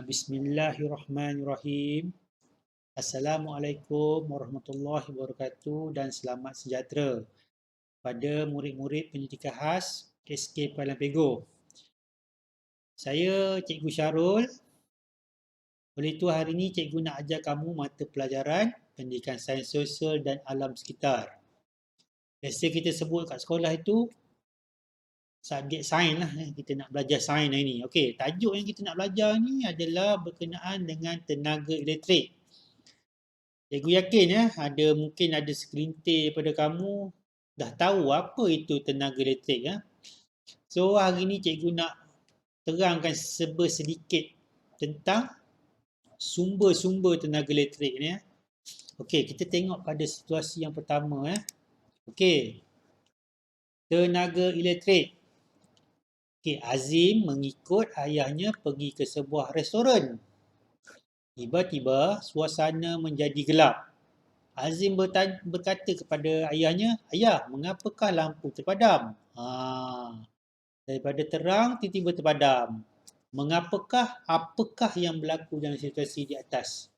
Bismillahirrahmanirrahim. Assalamualaikum warahmatullahi wabarakatuh dan selamat sejahtera pada murid-murid pendidikan khas SK Kuala Pego. Saya Cikgu Syarul. Oleh itu hari ini cikgu nak ajar kamu mata pelajaran pendidikan sains sosial dan alam sekitar. Biasa kita sebut kat sekolah itu subjek sains lah. Kita nak belajar sains hari ni. Okey, tajuk yang kita nak belajar ni adalah berkenaan dengan tenaga elektrik. Cikgu yakin mungkin ada segelintir daripada kamu dah tahu apa itu tenaga elektrik ya. So hari ni cikgu nak terangkan sedikit tentang sumber-sumber tenaga elektrik ni ya. Okey, kita tengok pada situasi yang pertama ya. Okey. Tenaga elektrik. Okey, Azim mengikut ayahnya pergi ke sebuah restoran. Tiba-tiba suasana menjadi gelap. Azim berkata kepada ayahnya, "Ayah, mengapakah lampu terpadam?" Daripada terang, tiba-tiba terpadam. Apakah yang berlaku dalam situasi di atas?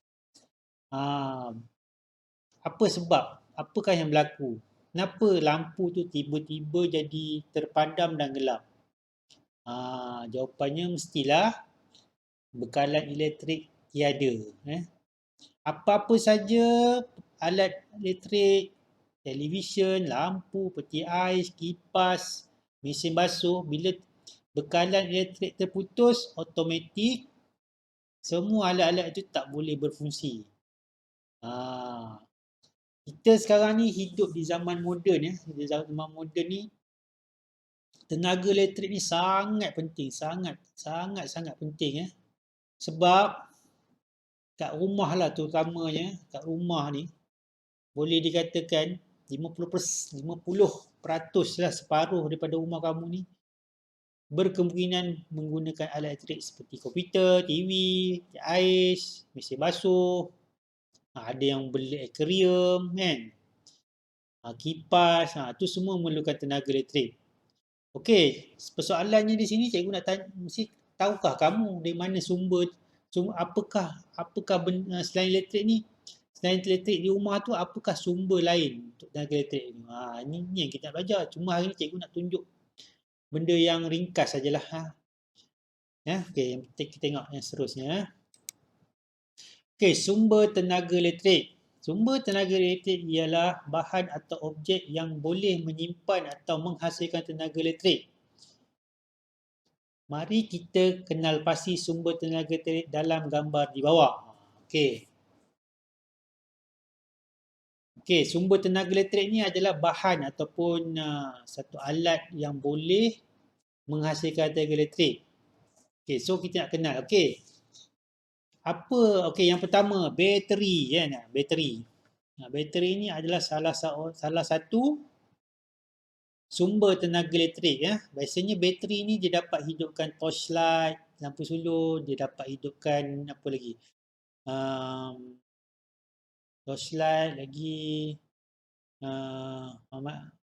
Apa sebab? Apakah yang berlaku? Kenapa lampu tu tiba-tiba jadi terpadam dan gelap? Jawapannya mestilah bekalan elektrik tiada. Apa-apa saja alat elektrik, televisyen, lampu, peti ais, kipas, mesin basuh, bila bekalan elektrik terputus, automatik semua alat-alat itu tak boleh berfungsi. Kita sekarang ni hidup di zaman moden ya. Di zaman moden ni tenaga elektrik ni sangat penting, sangat penting ya. Sebab kat rumah lah terutamanya, kat rumah ni boleh dikatakan 50% lah, separuh daripada rumah kamu ni berkemungkinan menggunakan alat elektrik seperti komputer, TV, ais, mesin basuh, ada yang beli aquarium kan, kipas, tu semua memerlukan tenaga elektrik. Okey, persoalannya di sini cikgu nak tanya, mesti tahukah kamu dari mana sumber apakah selain elektrik ni, selain elektrik di rumah tu, apakah sumber lain untuk tenaga elektrik ni? Ini yang kita nak belajar. Cuma hari ni cikgu nak tunjuk benda yang ringkas sajalah. Okey, kita tengok yang seterusnya. Okey, sumber tenaga elektrik. Sumber tenaga elektrik ialah bahan atau objek yang boleh menyimpan atau menghasilkan tenaga elektrik. Mari kita kenal pasti sumber tenaga elektrik dalam gambar di bawah. Okey, sumber tenaga elektrik ni adalah bahan ataupun satu alat yang boleh menghasilkan tenaga elektrik. Okey, so kita nak kenal. Okey, yang pertama, bateri kan. Bateri ni adalah salah satu sumber tenaga elektrik ya. Biasanya bateri ni dia dapat hidupkan torchlight, lampu sulur, dia dapat hidupkan apa lagi? Torchlight lagi,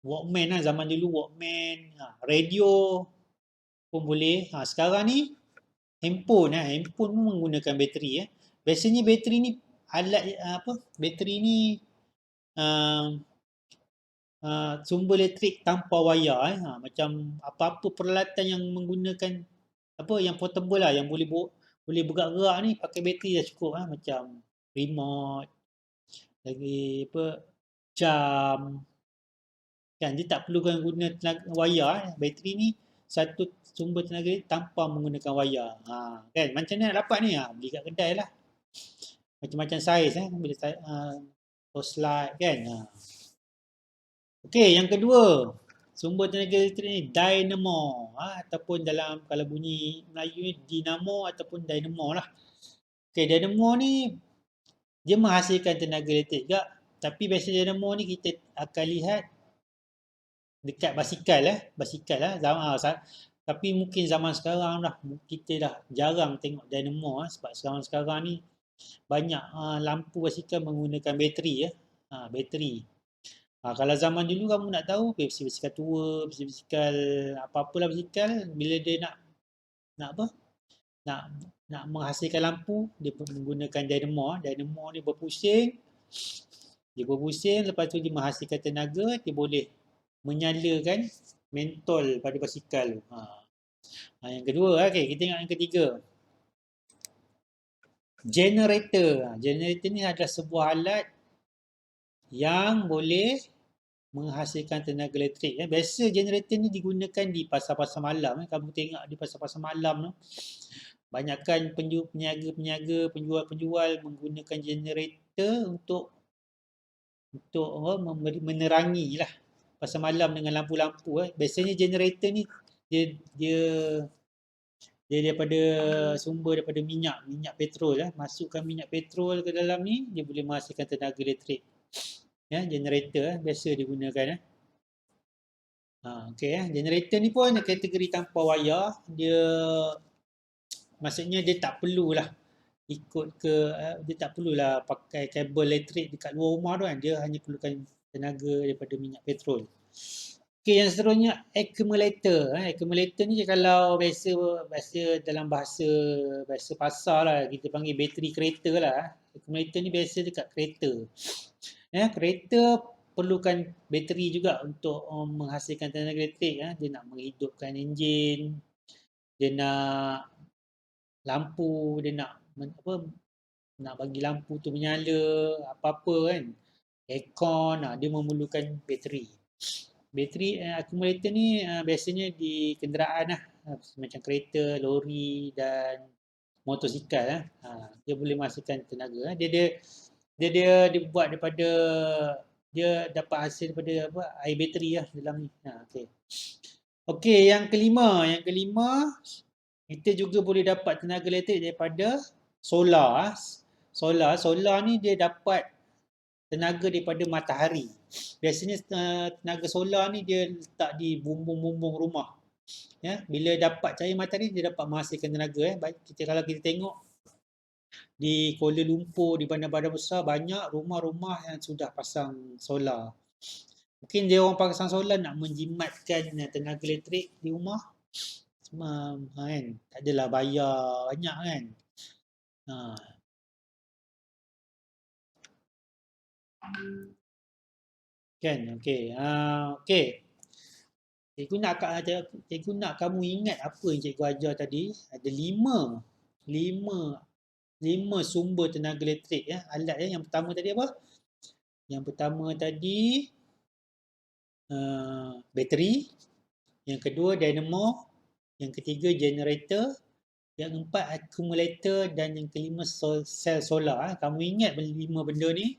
Walkman lah, zaman dulu Walkman, radio pun boleh. Sekarang ni handphone pun menggunakan bateri ya. Biasanya bateri ni bateri ni sumber elektrik tanpa wayar macam apa-apa peralatan yang menggunakan yang portable lah, yang boleh bergerak-gerak ni pakai bateri dah cukup macam remote, lagi jam kan, dia tak perlukan guna tenaga wayar. Bateri ni satu sumber tenaga tanpa menggunakan wayar. Kan, macam mana nak dapat ni? Beli kat kedai lah, macam-macam saiz boleh torchlight kan. Okey, yang kedua, sumber tenaga elektrik ni dynamo ataupun dalam kalau bunyi Melayu ni dinamo ataupun dynamo lah. Okey, dynamo ni dia menghasilkan tenaga elektrik juga, tapi biasa dynamo ni kita akan lihat dekat basikal tapi mungkin zaman sekarang dah kita dah jarang tengok dynamo sebab sekarang ni banyak lampu basikal menggunakan bateri bateri. Kalau zaman dulu kamu nak tahu, basikal tua, basikal apa-apalah basikal, bila dia nak nak menghasilkan lampu, dia menggunakan dynamo. Dynamo ni berpusing, dia berpusing, lepas tu dia menghasilkan tenaga, dia boleh menyalakan mentol pada basikal tu. Yang kedua, okay, kita tengok yang ketiga. Generator. Generator ni adalah sebuah alat yang boleh menghasilkan tenaga elektrik. Biasa generator ni digunakan di pasar-pasar malam. Kamu tengok di pasar-pasar malam tu, banyakkan peniaga-peniaga, penjual-penjual menggunakan generator untuk menerangi lah pasar malam dengan lampu-lampu. Biasanya generator ni dia daripada sumber daripada minyak petrol. Masukkan minyak petrol ke dalam ni, dia boleh menghasilkan tenaga elektrik. Generator biasa digunakan. Generator ni pun kategori tanpa wayar. Maksudnya dia tak perlulah dia tak perlulah pakai kabel elektrik dekat luar rumah tu kan. Dia hanya perlukan tenaga daripada minyak petrol. Okey, yang seterusnya accumulator. Accumulator ni kalau biasa dalam bahasa pasar lah, kita panggil bateri kereta lah. Accumulator ni biasa dekat kereta. Kereta perlukan bateri juga untuk menghasilkan tenaga elektrik. Dia nak menghidupkan enjin, dia nak lampu, dia nak bagi lampu tu menyala, apa-apa kan. Aircon, dia memerlukan bateri. Bateri accumulator ni biasanya di kenderaan lah, macam kereta, lori dan motosikal. Dia boleh menghasilkan tenaga. Dia dibuat daripada, dia dapat hasil daripada air bateri lah dalam ni. Okey, yang kelima kita juga boleh dapat tenaga elektrik daripada solar. Solar ni dia dapat tenaga daripada matahari. Biasanya tenaga solar ni dia letak di bumbung-bumbung rumah. Bila dapat cahaya matahari, dia dapat menghasilkan tenaga. Kalau kita tengok di Kuala Lumpur, di bandar-bandar besar, banyak rumah-rumah yang sudah pasang solar. Mungkin dia orang pasang solar nak menjimatkan tenaga elektrik di rumah. Kan, tak adalah bayar banyak kan. Kan, okey. Okey. Cikgu nak kamu ingat apa yang cikgu ajar tadi. Ada lima sumber tenaga elektrik alat. Yang pertama tadi apa? Yang pertama tadi bateri. Yang kedua dynamo. Yang ketiga generator. Yang keempat accumulator. Dan yang kelima sel solar. Kamu ingat 5 benda ni?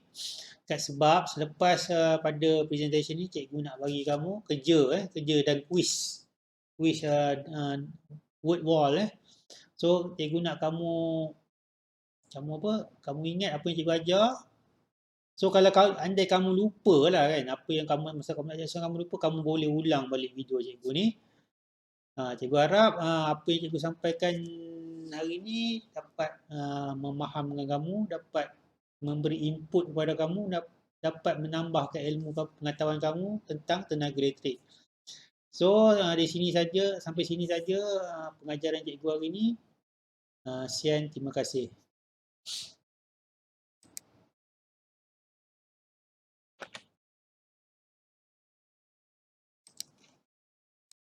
Sebab selepas pada presentation ni, cikgu nak bagi kamu kerja dan quiz word wall. So cikgu nak kamu ingat apa yang cikgu ajar. So kalau andai kamu lupa lah kan apa yang masa kamu ajar, kamu lupa, kamu boleh ulang balik video cikgu ni. Cikgu harap apa yang cikgu sampaikan hari ni dapat memahamkan kamu, dapat memberi input kepada kamu, dapat menambahkan ilmu pengetahuan kamu tentang tenaga elektrik. So sampai sini saja pengajaran cikgu hari ni. Sekian, terima kasih.